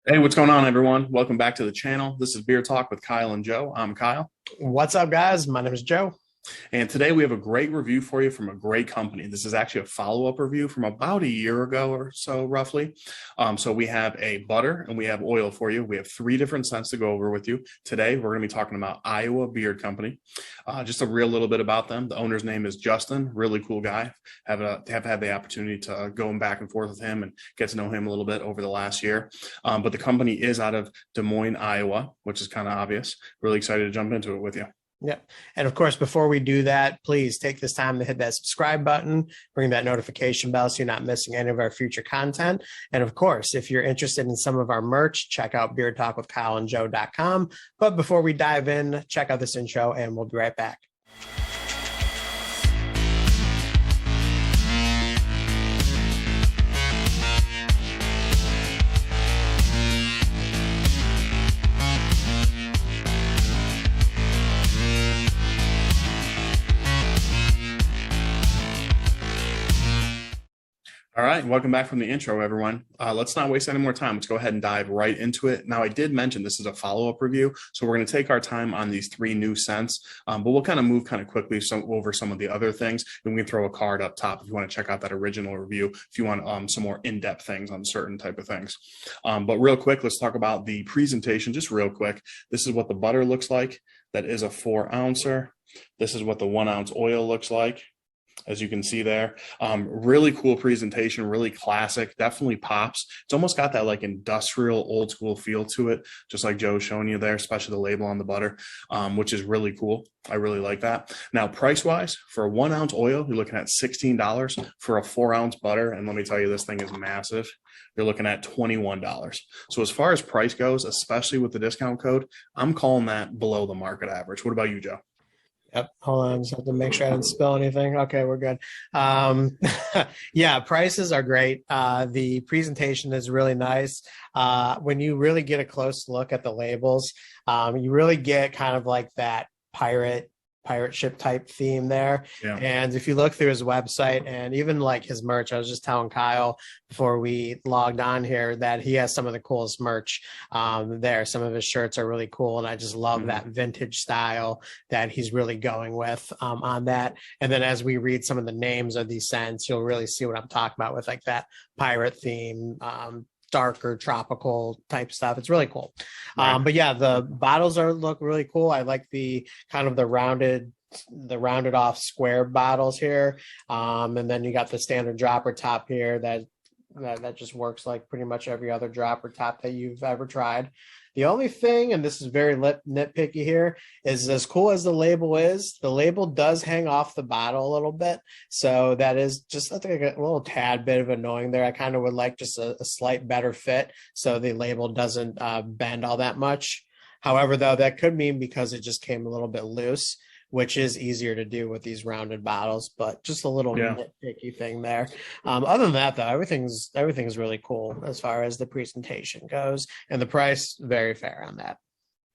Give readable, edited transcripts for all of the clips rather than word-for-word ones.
Hey, what's going on, everyone? Welcome back to the channel. This is Beer Talk with Kyle and Joe. I'm Kyle. What's up, guys? My name is Joe. And today we have a great review for you from a great company. This is actually a follow-up review from about a year ago or so, roughly. So we have a butter and we have oil for you. We have three different scents to go over with you. Today, we're going to be talking about Iowa Beard Company. Just a real little bit about them. The owner's name is Justin, really cool guy. Have had the opportunity to go back and forth with him and get to know him a little bit over the last year. But the company is out of Des Moines, Iowa, which is kind of obvious. Really excited to jump into it with you. Yeah. And of course, before we do that, please take this time to hit that subscribe button, ring that notification bell so you're not missing any of our future content. And of course, if you're interested in some of our merch, check out beardtalkwithkyleandjoe.com. But before we dive in, check out this intro and we'll be right back. All right, welcome back from the intro, everyone. Let's not waste any more time. Let's go ahead and dive right into it. Now, I did mention this is a follow-up review, so we're going to take our time on these three new scents, but we'll kind of move kind of quickly over some of the other things, and we can throw a card up top if you want to check out that original review, if you want some more in-depth things on certain type of things. But real quick, let's talk about the presentation, just real quick. This is what the butter looks like. That is a 4-ouncer. This is what the 1-ounce oil looks like, as you can see there. Really cool presentation, really classic, definitely pops. It's almost got that like industrial old school feel to it, just like Joe's showing you there, especially the label on the butter, which is really cool. I really like that. Now, price wise, for a 1-ounce oil, you're looking at $16. For a 4-ounce butter, and let me tell you, this thing is massive, you're looking at $21. So as far as price goes, especially with the discount code, I'm calling that below the market average. What about you, Joe? Yep. Hold on. Just have to make sure I didn't spill anything. Okay, we're good. Yeah, prices are great. The presentation is really nice. When you really get a close look at the labels, you really get kind of like that pirate ship type theme there. Yeah. And if you look through his website and even like his merch, I was just telling Kyle before we logged on here that he has some of the coolest merch there. Some of his shirts are really cool. And I just love that vintage style that he's really going with on that. And then as we read some of the names of these scents, you'll really see what I'm talking about with like that pirate theme, darker tropical type stuff. It's really cool. Right. But yeah, the bottles look really cool. I like the kind of the rounded off square bottles here. And then you got the standard dropper top here that just works like pretty much every other dropper top that you've ever tried. The only thing, and this is very nitpicky here, is as cool as the label does hang off the bottle a little bit. So that is just, I think, a little tad bit of annoying there. I kind of would like just a slight better fit so the label doesn't bend all that much. However, though, that could mean because it just came a little bit loose, which is easier to do with these rounded bottles, but just a little nitpicky thing there. Other than that, though, everything's really cool as far as the presentation goes, and the price very fair on that.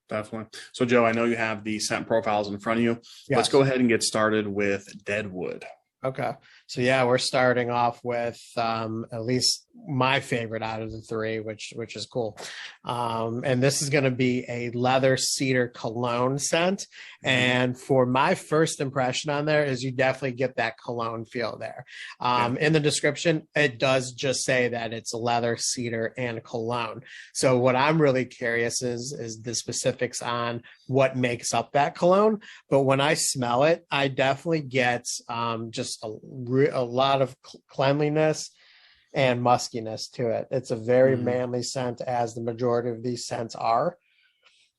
Definitely. So, Joe, I know you have the scent profiles in front of you. Yes. Let's go ahead and get started with Deadwood. Okay. So yeah, we're starting off with at least my favorite out of the three, which is cool. And this is going to be a leather cedar cologne scent. And for my first impression on there is you definitely get that cologne feel there. In the description, it does just say that it's leather, cedar, and cologne. So what I'm really curious is the specifics on what makes up that cologne. But when I smell it, I definitely get just a lot of cleanliness and muskiness to it. It's a very manly scent, as the majority of these scents are.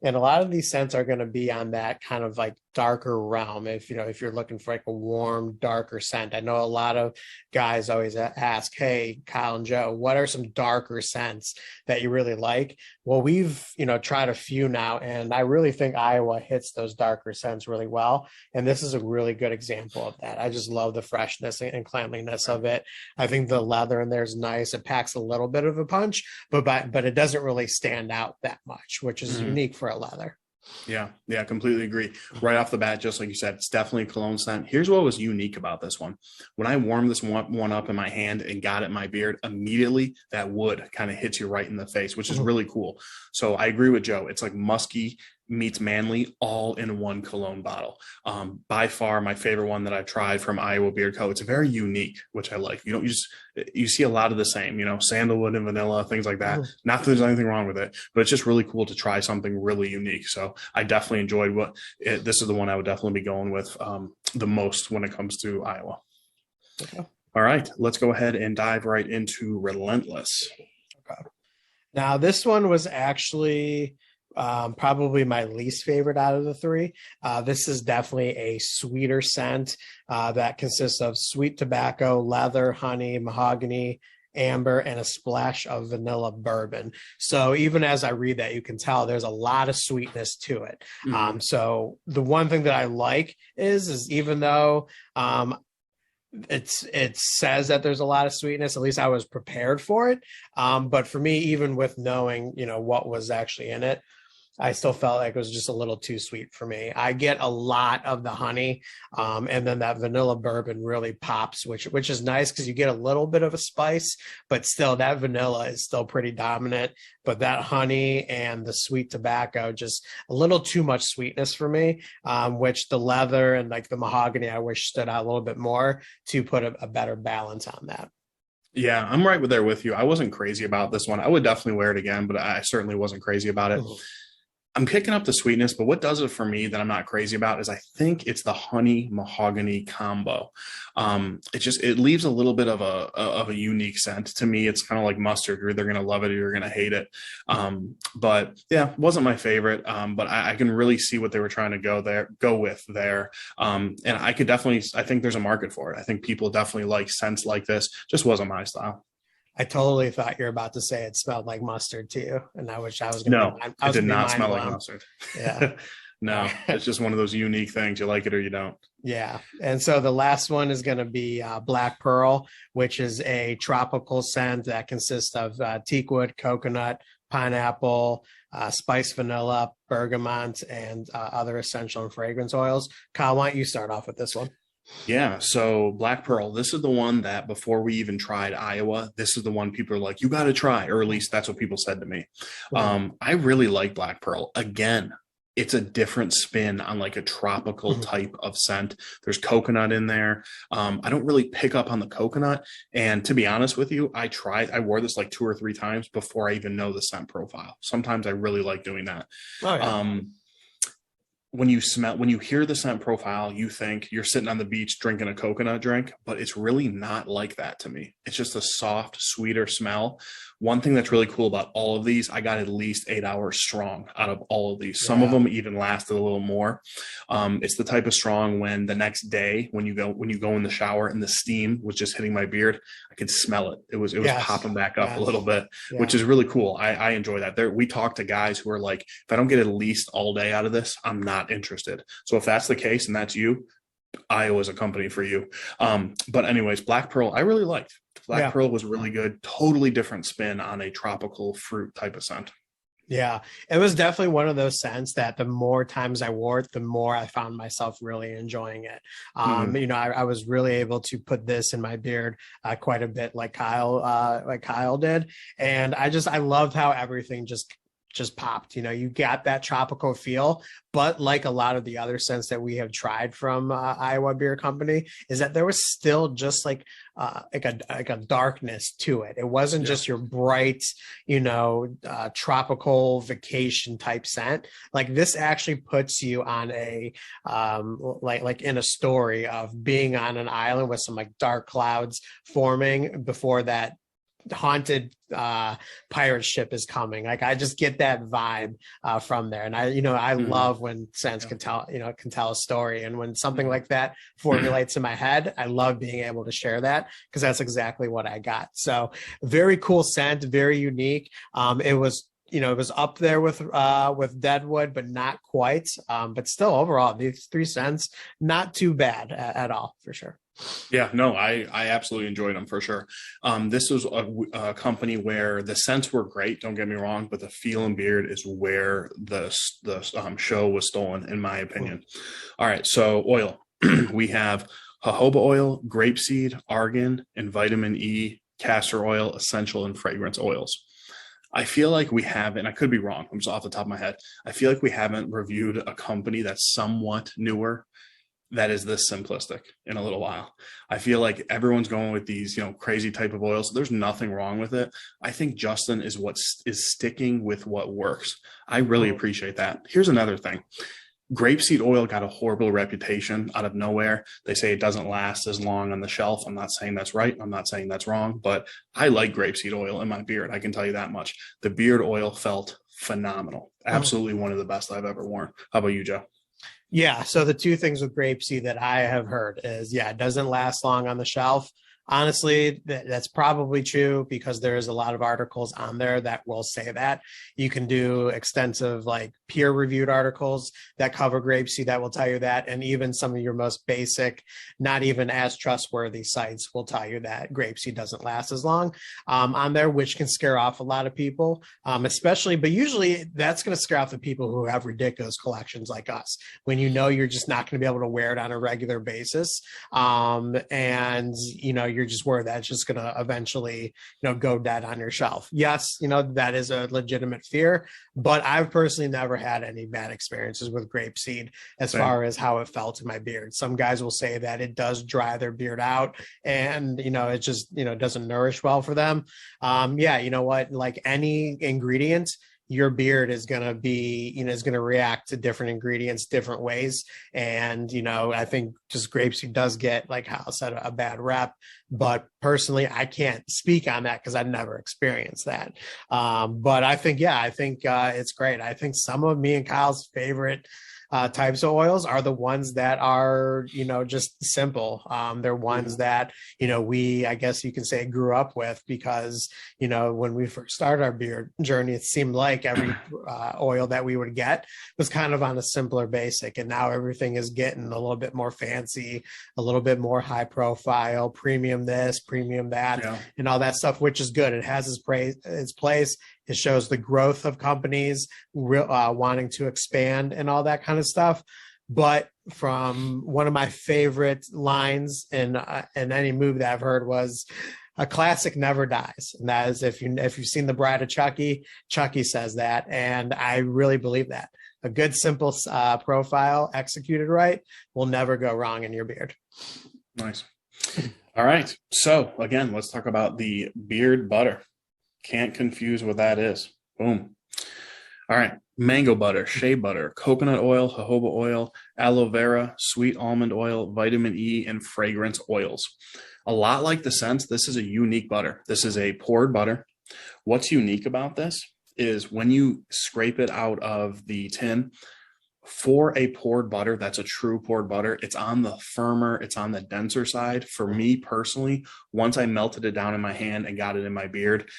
And a lot of these scents are going to be on that kind of like darker realm. If you're looking for like a warm, darker scent. I know a lot of guys always ask, hey, Kyle and Joe, what are some darker scents that you really like? Well, we've, tried a few now, and I really think Iowa hits those darker scents really well. And this is a really good example of that. I just love the freshness and cleanliness of it. I think the leather in there is nice. It packs a little bit of a punch, but it doesn't really stand out that much, which is unique for a leather. Yeah, yeah, completely agree. Right off the bat, just like you said, it's definitely a cologne scent. Here's what was unique about this one. When I warmed this one up in my hand and got it in my beard, immediately that wood kind of hits you right in the face, which is Mhm. really cool. So I agree with Joe. It's like musky meets manly all in one cologne bottle. By far my favorite one that I've tried from Iowa Beard Co. It's very unique, which I like. You don't just you see a lot of the same, sandalwood and vanilla, things like that. Mhm. Not that there's anything wrong with it, but it's just really cool to try something really unique. So I definitely enjoyed this is the one I would definitely be going with the most when it comes to Iowa. Okay. All right, let's go ahead and dive right into Relentless. Okay. Now, this one was actually probably my least favorite out of the three. This is definitely a sweeter scent that consists of sweet tobacco, leather, honey, mahogany, amber, and a splash of vanilla bourbon. So even as I read that, you can tell there's a lot of sweetness to it. Mhm. So the one thing that I like is even though it says that there's a lot of sweetness, at least I was prepared for it. But for me, even with knowing, what was actually in it, I still felt like it was just a little too sweet for me. I get a lot of the honey, and then that vanilla bourbon really pops, which is nice because you get a little bit of a spice, but still that vanilla is still pretty dominant. But that honey and the sweet tobacco, just a little too much sweetness for me, which the leather and like the mahogany, I wish stood out a little bit more to put a better balance on that. Yeah, I'm right there with you. I wasn't crazy about this one. I would definitely wear it again, but I certainly wasn't crazy about it. Mhm. I'm picking up the sweetness, but what does it for me that I'm not crazy about is I think it's the honey mahogany combo. It leaves a little bit of a unique scent to me. It's kind of like mustard. You're either gonna love it or you're gonna hate it. But yeah, wasn't my favorite. But I can really see what they were trying to go with there. And I think there's a market for it. I think people definitely like scents like this. Just wasn't my style. I totally thought you were about to say it smelled like mustard to you, and I wish I was going to No, be. I it was did going to be not mind smell like blown. mustard. Yeah, No, it's just one of those unique things. You like it or you don't. yeah. And so the last one is going to be Black Pearl, which is a tropical scent that consists of teakwood, coconut, pineapple, spiced vanilla, bergamot, and other essential and fragrance oils. Kyle, why don't you start off with this one? Yeah, so Black Pearl, this is the one that before we even tried Iowa, this is the one people are like, you got to try, or at least that's what people said to me. I really like Black Pearl. Again, it's a different spin on like a tropical Mhm. type of scent. There's coconut in there. I don't really pick up on the coconut. And to be honest with you, I wore this like 2 or 3 times before I even know the scent profile. Sometimes I really like doing that. Oh yeah. When you hear the scent profile, you think you're sitting on the beach drinking a coconut drink, but it's really not like that to me. It's just a soft, sweeter smell. One thing that's really cool about all of these, I got at least 8 hours strong out of all of these. Some of Yeah. them even lasted a little more. It's the type of strong when the next day, when you go in the shower and the steam was just hitting my beard, I could smell it. It was Yes. popping back up a Yes. little bit, Yeah. which is really cool. I enjoy that. We talk to guys who are like, if I don't get at least all day out of this, I'm not interested. So if that's the case and that's you, Iowa's a company for you. But anyways, Black Pearl, I really liked. Black Yeah. Pearl was really good. Totally different spin on a tropical fruit type of scent. Yeah, it was definitely one of those scents that the more times I wore it, the more I found myself really enjoying it. Mhm. I was really able to put this in my beard quite a bit, like Kyle did, and I loved how everything just popped. You got that tropical feel, but like a lot of the other scents that we have tried from Iowa Beer Company, is that there was still just like a darkness to it. It wasn't Yeah. just your bright, tropical vacation type scent. Like this actually puts you on a like in a story of being on an island with some like dark clouds forming before that haunted pirate ship is coming. Like I just get that vibe from there, and I Mhm. love when scents can tell a story, and when something like that formulates in my head, I love being able to share that because that's exactly what I got. So very cool scent, very unique. It was up there with Deadwood, but not quite. But still, overall, these three scents not too bad at all for sure. Yeah, no, I absolutely enjoyed them for sure. This was a company where the scents were great. Don't get me wrong, but the feel and beard is where the show was stolen, in my opinion. All right, so oil. We have jojoba oil, grapeseed, argan, and vitamin E, castor oil, essential and fragrance oils. I feel like we haven't, I could be wrong, I'm just off the top of my head. I feel like we haven't reviewed a company that's somewhat newer that is this simplistic in a little while. I feel like everyone's going with these, crazy type of oils. There's nothing wrong with it. I think Justin is what is sticking with what works. I really appreciate that. Here's another thing. Grapeseed oil got a horrible reputation out of nowhere. They say it doesn't last as long on the shelf. I'm not saying that's right. I'm not saying that's wrong, but I like grapeseed oil in my beard. I can tell you that much. The beard oil felt phenomenal. Absolutely one of the best I've ever worn. How about you, Joe? Yeah. So the two things with grapeseed that I have heard is, yeah, it doesn't last long on the shelf. Honestly, that's probably true because there's a lot of articles on there that will say that. You can do extensive, like, peer-reviewed articles that cover grapeseed that will tell you that, and even some of your most basic, not even as trustworthy sites will tell you that grapeseed doesn't last as long on there, which can scare off a lot of people, especially, but usually that's going to scare off the people who have ridiculous collections like us, when you're just not going to be able to wear it on a regular basis, and you're just worried that it's just going to eventually, go dead on your shelf. Yes, that is a legitimate fear, but I've personally never had any bad experiences with grapeseed as far as how it felt in my beard. Some guys will say that it does dry their beard out and, it just, doesn't nourish well for them. Yeah, you know what, like any ingredient, your beard is going to be, is going to react to different ingredients different ways. And, I think just grapeseed does get, like Hal said, a bad rep. But personally, I can't speak on that because I've never experienced that. But I think it's great. I think some of me and Kyle's favorite types of oils are the ones that are, just simple. They're ones that, I guess you can say grew up with because, when we first started our beard journey, it seemed like every oil that we would get was kind of on a simpler basic. And now everything is getting a little bit more fancy, a little bit more high profile, premium this, premium that, and all that stuff, which is good. It has its place. It shows the growth of companies wanting to expand and all that kind of stuff. But from one of my favorite lines in any movie that I've heard was, "A classic never dies." And that is, if you've seen The Bride of Chucky, Chucky says that. And I really believe that. A good, simple profile executed right will never go wrong in your beard. Nice. All right. So again, let's talk about the beard butter. Can't confuse what that is. Boom. All right. Mango butter, shea butter, coconut oil, jojoba oil, aloe vera, sweet almond oil, vitamin E, and fragrance oils. A lot like the scents, this is a unique butter. This is a poured butter. What's unique about this is when you scrape it out of the tin, for a poured butter, that's a true poured butter, it's on the firmer, it's on the denser side. For me personally, once I melted it down in my hand and got it in my beard,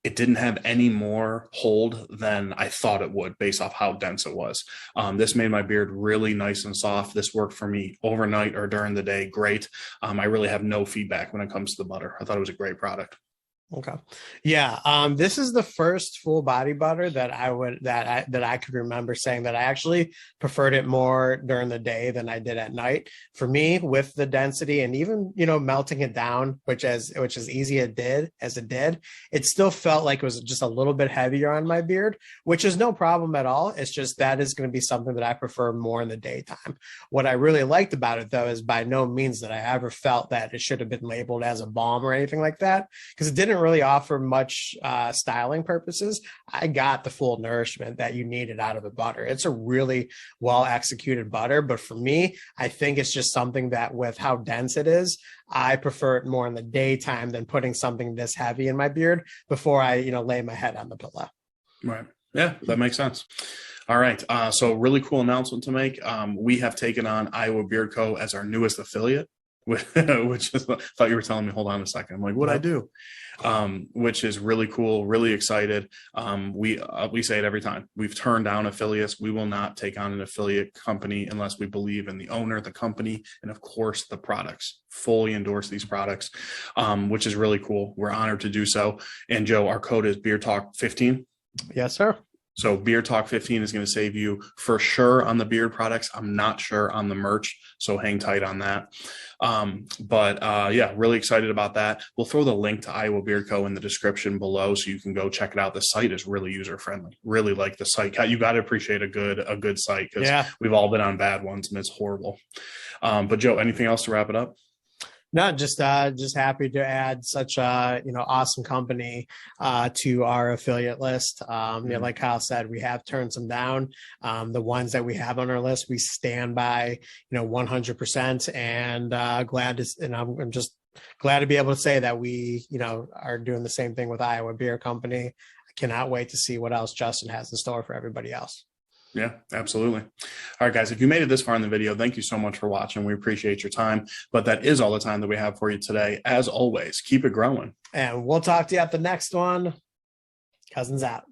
it didn't have any more hold than I thought it would based off how dense it was. This made my beard really nice and soft. This worked for me overnight or during the day. Great. I really have no feedback when it comes to the butter. I thought it was a great product. Okay. Yeah. This is the first full body butter that I could remember saying that I actually preferred it more during the day than I did at night. For me, with the density and even, melting it down, which as easy as it did, it still felt like it was just a little bit heavier on my beard, which is no problem at all. It's just that is going to be something that I prefer more in the daytime. What I really liked about it, though, is by no means that I ever felt that it should have been labeled as a balm or anything like that, because it didn't really offer much styling purposes. I got the full nourishment that you needed out of the butter. It's a really well executed butter, but for me, I think it's just something that with how dense it is, I prefer it more in the daytime than putting something this heavy in my beard before I, lay my head on the pillow. Right. Yeah, that makes sense. All right. So really cool announcement to make. We have taken on Iowa Beard Co. as our newest affiliate. which is, I thought you were telling me, hold on a second. I'm like, what I do? Which is really cool, really excited. We say it every time. We've turned down affiliates. We will not take on an affiliate company unless we believe in the owner, the company, and of course the products. Fully endorse these products, which is really cool. We're honored to do so. And Joe, our code is Beer Talk 15. Yes, sir. So Beer Talk 15 is going to save you for sure on the beard products. I'm not sure on the merch, so hang tight on that. Yeah, really excited about that. We'll throw the link to Iowa Beard Co. in the description below, so you can go check it out. The site is really user friendly. Really like the site. You got to appreciate a good site, because we've all been on bad ones and it's horrible. But Joe, anything else to wrap it up? No, just happy to add such a awesome company to our affiliate list. Like Kyle said, we have turned some down. The ones that we have on our list, we stand by 100%, and I'm just glad to be able to say that we are doing the same thing with Iowa Beer Company. I cannot wait to see what else Justin has in store for everybody else. Yeah, absolutely. All right, guys, if you made it this far in the video, thank you so much for watching. We appreciate your time, but that is all the time that we have for you today. As always, keep it growing. And we'll talk to you at the next one. Cousins out.